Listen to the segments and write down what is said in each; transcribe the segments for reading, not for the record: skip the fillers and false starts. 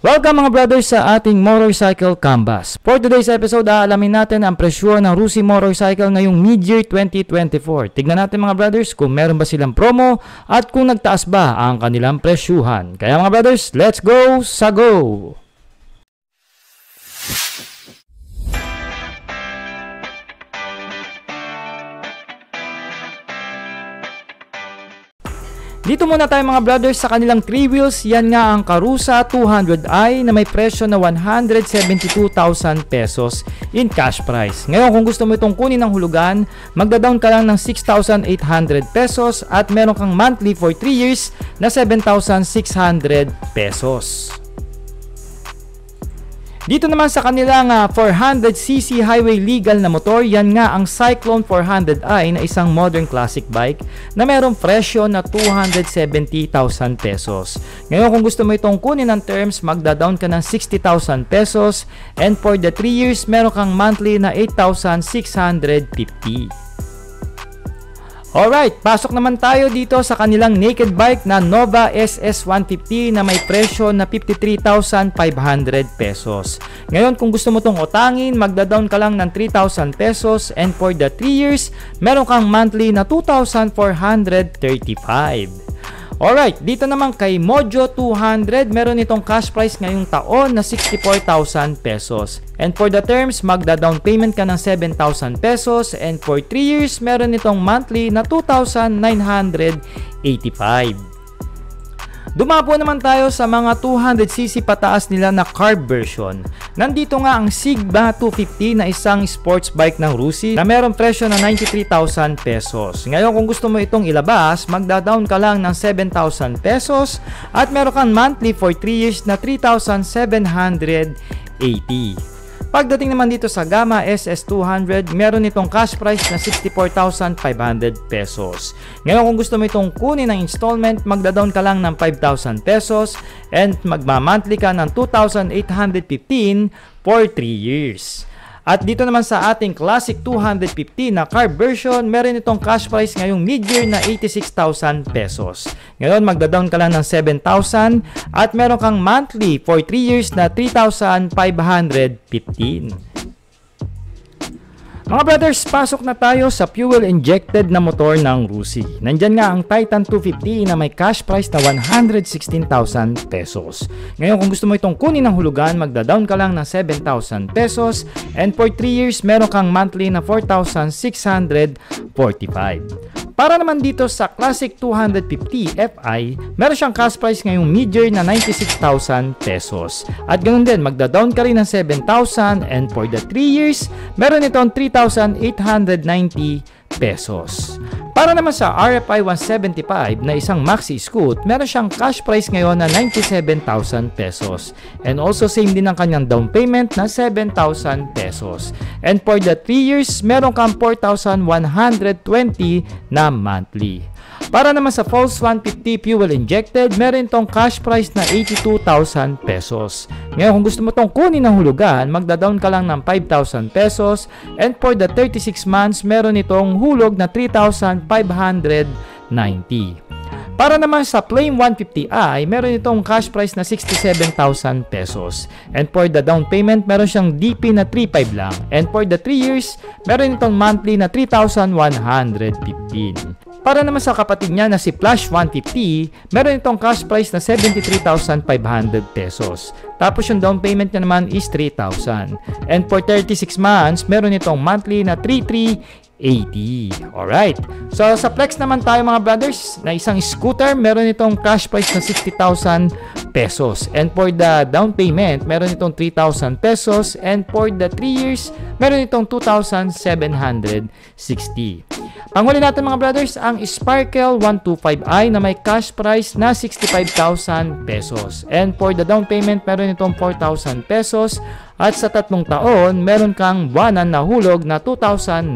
Welcome mga brothers sa ating motorcycle canvas. For today's episode, aalamin natin ang presyo ng Rusi Motorcycle ngayong mid-year 2024. Tignan natin mga brothers kung meron ba silang promo at kung nagtaas ba ang kanilang presyuhan. Kaya mga brothers, let's go sa go! Dito muna tayo mga brothers sa kanilang 3 wheels. Yan nga ang Karusa 200i na may presyo na 172,000 pesos in cash price. Ngayon kung gusto mo itong kunin ng hulugan, magda-down ka lang ng 6,800 pesos at meron kang monthly for 3 years na 7,600 pesos. Dito naman sa kanilang 400cc highway legal na motor, yan nga ang Cyclone 400i na isang modern classic bike na merong presyo na 270,000 pesos. Ngayon kung gusto mo itong kunin ng terms, magda-down ka ng 60,000 pesos and for the 3 years, meron kang monthly na 8,650. Alright, pasok naman tayo dito sa kanilang naked bike na Nova SS150 na may presyo na 53,500 pesos. Ngayon kung gusto mo itong utangin, magda-down ka lang ng 3,000 pesos and for the 3 years, meron kang monthly na 2,435. Alright, dito naman kay Mojo 200, meron itong cash price ngayong taon na 64,000 pesos. And for the terms, magda-down payment ka ng 7,000 pesos and for 3 years, meron itong monthly na 2,985. Dumapo naman tayo sa mga 200cc pataas nila na carb version. Nandito nga ang Sigma 250 na isang sports bike ng Rusi na merong presyo na 93,000 pesos. Ngayon kung gusto mo itong ilabas, magda-down ka lang ng 7,000 pesos at meron kang monthly for 3 years na 3,780. Pagdating naman dito sa Gamma SS200, meron itong cash price na 64,500 pesos. Ngayon kung gusto mo itong kunin ng installment, magda-down ka lang ng 5,000 pesos and magma-monthly ka ng 2,815 for 3 years. At dito naman sa ating Classic 250 na carb version, meron itong cash price ngayong mid-year na 86,000 pesos. Ngayon, magda-down ka lang ng 7,000 at meron kang monthly for 3 years na 3,515. Mga brothers, pasok na tayo sa fuel-injected na motor ng Rusi. Nandyan nga ang Titan 250 na may cash price na 116,000 pesos. Ngayon kung gusto mo itong kunin ng hulugan, magda-down ka lang ng 7,000 pesos and for 3 years, meron kang monthly na 4,645. Para naman dito sa Classic 250 Fi, meron siyang cash price ngayong mid-year na 96,000 pesos. At ganoon din, magda-down ka rin ng 7,000 and for the 3 years, meron itong 3,890 pesos. Para naman sa RFI 175 na isang maxi scoot, meron siyang cash price ngayon na 97,000 pesos. And also same din ang kanyang down payment na 7,000 pesos. And for the 3 years, meron kang 4,120 na monthly. Para naman sa Pulse 150 fuel injected, meron itong cash price na 82,000 pesos. Ngayon kung gusto mo itong kunin ng hulugan, magda-down ka lang ng 5,000 pesos and for the 36 months, meron itong hulog na 3,590. Para naman sa Plain 150i, meron itong cash price na 67,000 pesos. And for the down payment, meron siyang DP na 3,500 lang. And for the 3 years, meron itong monthly na 3,115. Para naman sa kapatid niya na si Flash 150, meron itong cash price na 73,500 pesos. Tapos yung down payment niya naman is 3,000. And for 36 months, meron itong monthly na 3,380. Alright. So sa Flex naman tayo mga brothers, na isang scooter, meron itong cash price na 60,000 pesos. And for the down payment, meron itong 3,000 pesos. And for the 3 years, meron itong 2,760. Panghuli natin mga brothers, ang Sparkle 125i na may cash price na 65,000 pesos. And for the down payment, meron itong 4,000 pesos. At sa 3 taon, meron kang buwanan na hulog na 2,900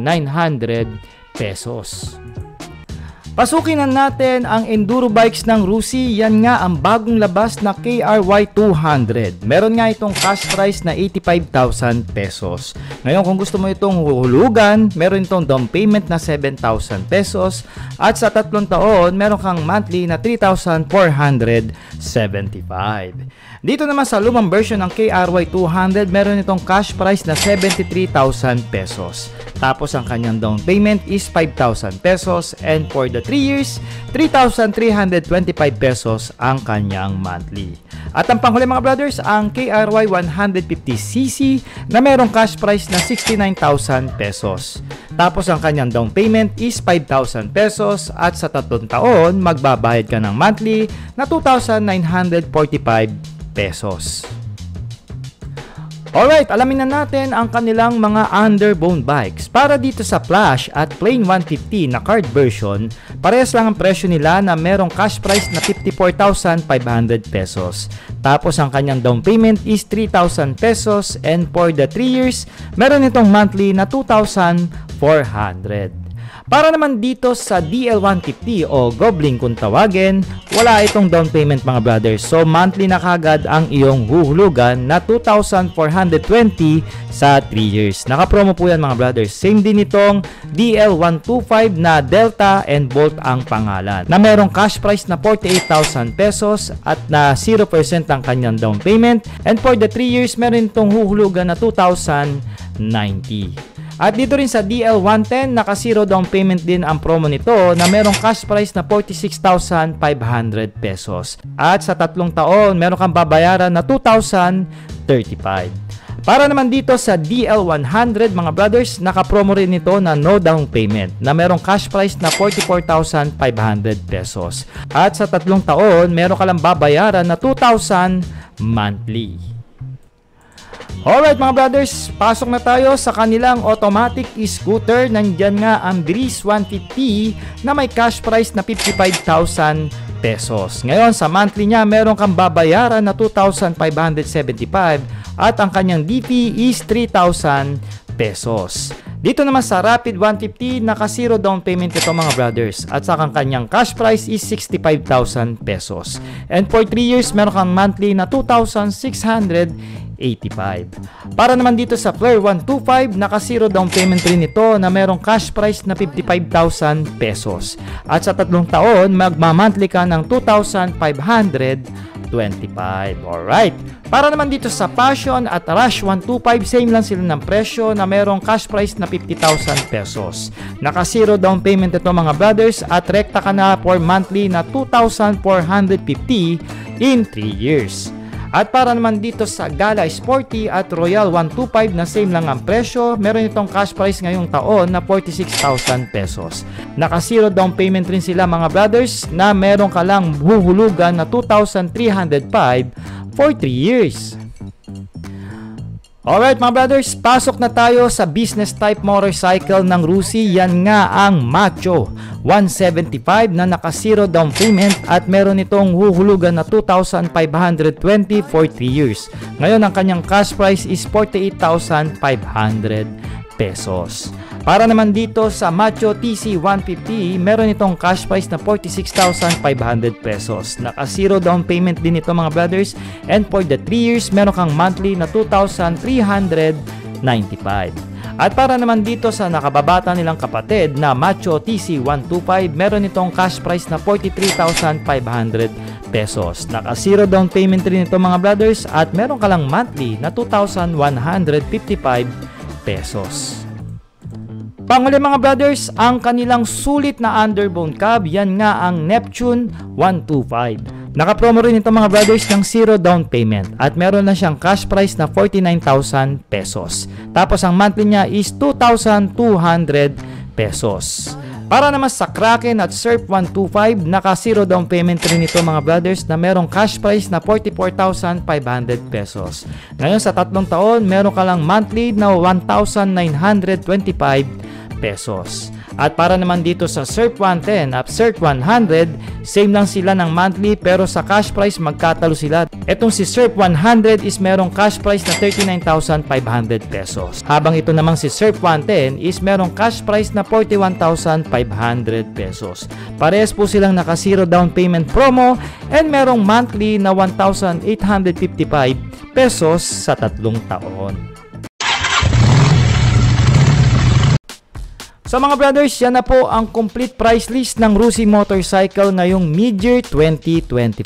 pesos. Pasukin na natin ang enduro bikes ng Rusi. Yan nga ang bagong labas na KRY 200. Meron nga itong cash price na 85,000 pesos. Ngayon kung gusto mo itong hulugan, meron itong down payment na 7,000 pesos. At sa 3 taon, meron kang monthly na 3,475. Dito naman sa lumang version ng KRY 200, meron itong cash price na 73,000 pesos. Tapos ang kanyang down payment is 5,000 pesos and for the 3 years, 3,325 pesos ang kanyang monthly. At ang panghuli mga brothers, ang KRY 150cc na merong cash price na 69,000 pesos. Tapos ang kanyang down payment is 5,000 pesos at sa 3 taon, magbabayad ka ng monthly na 2,945 pesos. Alright, alamin na natin ang kanilang mga underbone bikes. Para dito sa Flash at Plain 150 na card version, parehas lang ang presyo nila na merong cash price na 54,500 pesos. Tapos ang kanyang down payment is 3,000 pesos and for the 3 years, meron itong monthly na 2,400. Para naman dito sa DL150 o Goblin kung tawagin, wala itong down payment mga brothers. So monthly na kagad ang iyong huhulugan na 2,420 sa 3 years. Naka-promo po yan mga brothers. Same din itong DL125 na Delta and Bolt ang pangalan. Na merong cash price na 48,000 pesos at na 0% ang kanyang down payment. And for the 3 years, meron itong huhulugan na 2,090. At dito rin sa DL110, naka 0 down payment din ang promo nito na merong cash price na 46,500 pesos. At sa 3 taon, meron kang babayaran na 2,035. Para naman dito sa DL100 mga brothers, naka promo rin ito na no down payment na merong cash price na 44,500 pesos. At sa 3 taon, meron ka lang babayaran na 2,000 monthly. Alright mga brothers, pasok na tayo sa kanilang automatic scooter. Nandyan nga ang Breeze 150 na may cash price na 55,000 pesos. Ngayon sa monthly niya, meron kang babayaran na 2,575 at ang kanyang DP is 3,000 pesos. Dito naman sa Rapid 150, naka 0 down payment ito mga brothers. At sa kanyang cash price is 65,000 pesos. And for 3 years, meron kang monthly na 2,685. Para naman dito sa Flare 125, naka 0 down payment rin ito na merong cash price na 55,000 pesos. At sa 3 taon, magma-monthly ka ng 2,525. Alright. Para naman dito sa Passion at Rush 125, same lang sila ng presyo na merong cash price na 50,000 pesos. Naka 0 down payment ito mga brothers at rekta ka na for monthly na 2,450 in 3 years. At para naman dito sa Gala Sporty at Royal 125 na same lang ang presyo, meron itong cash price ngayong taon na 46,000 pesos. Naka 0 down payment rin sila mga brothers na meron ka lang huhulugan na 2,305 for 3 years. Alright mga brothers, pasok na tayo sa business type motorcycle ng Rusi. Yan nga ang Macho 175 na naka 0 down payment at meron itong huhulugan na 2,520 for 3 years. Ngayon ang kanyang cash price is 48,500 pesos. Para naman dito sa Macho TC 150, meron itong cash price na 46,500 pesos. Naka 0 down payment din ito mga brothers. And for the 3 years, meron kang monthly na 2,395. At para naman dito sa nakababata nilang kapatid na Macho TC 125, meron itong cash price na 43,500 pesos. Naka 0 down payment rin ito mga brothers at meron ka lang monthly na 2,155 pesos. Panghuli mga brothers, ang kanilang sulit na underbone cab, yan nga ang Neptune 125. Naka-promo rin ito mga brothers ng 0 down payment at meron na siyang cash price na 49,000 pesos. Tapos ang monthly niya is 2,200 pesos. Para naman sa Kraken at Surf 125, naka 0 down payment rin ito mga brothers na merong cash price na 44,500 pesos. Ngayon sa 3 taon, meron ka lang monthly na 1,925 pesos. At para naman dito sa Surf 110 at Surf 100, same lang sila ng monthly pero sa cash price magkatalo sila. Etong si Surf 100 is merong cash price na 39,500 pesos. Habang ito namang si Surf 110 is merong cash price na 41,500 pesos. Parehas po silang naka zero down payment promo and merong monthly na 1,855 pesos sa 3 taon. So mga brothers, yan na po ang complete price list ng Rusi Motorcycle ngayong mid-year 2024.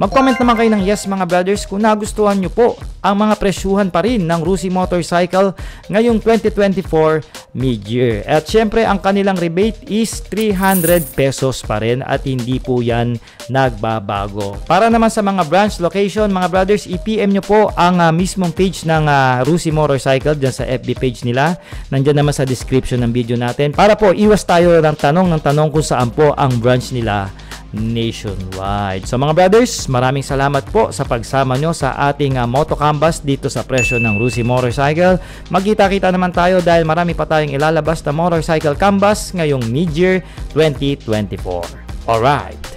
Mag-comment naman kayo ng yes mga brothers kung nagustuhan nyo po ang mga presyuhan pa rin ng Rusi Motorcycle ngayong 2024 mid-year. At syempre ang kanilang rebate is 300 pesos pa rin at hindi po yan nagbabago. Para naman sa mga branch location mga brothers, i-PM nyo po ang mismong page ng Rusi Motorcycle dyan sa FB page nila. Nandyan naman sa description ng video natin para po iwas tayo ng tanong kung saan po ang branch nila nationwide. So mga brothers, maraming salamat po sa pagsama nyo sa ating Moto Canvas dito sa presyo ng Rusi Motorcycle. Magkita-kita naman tayo dahil marami pa tayong ilalabas na motorcycle canvas ngayong mid-year 2024. Alright!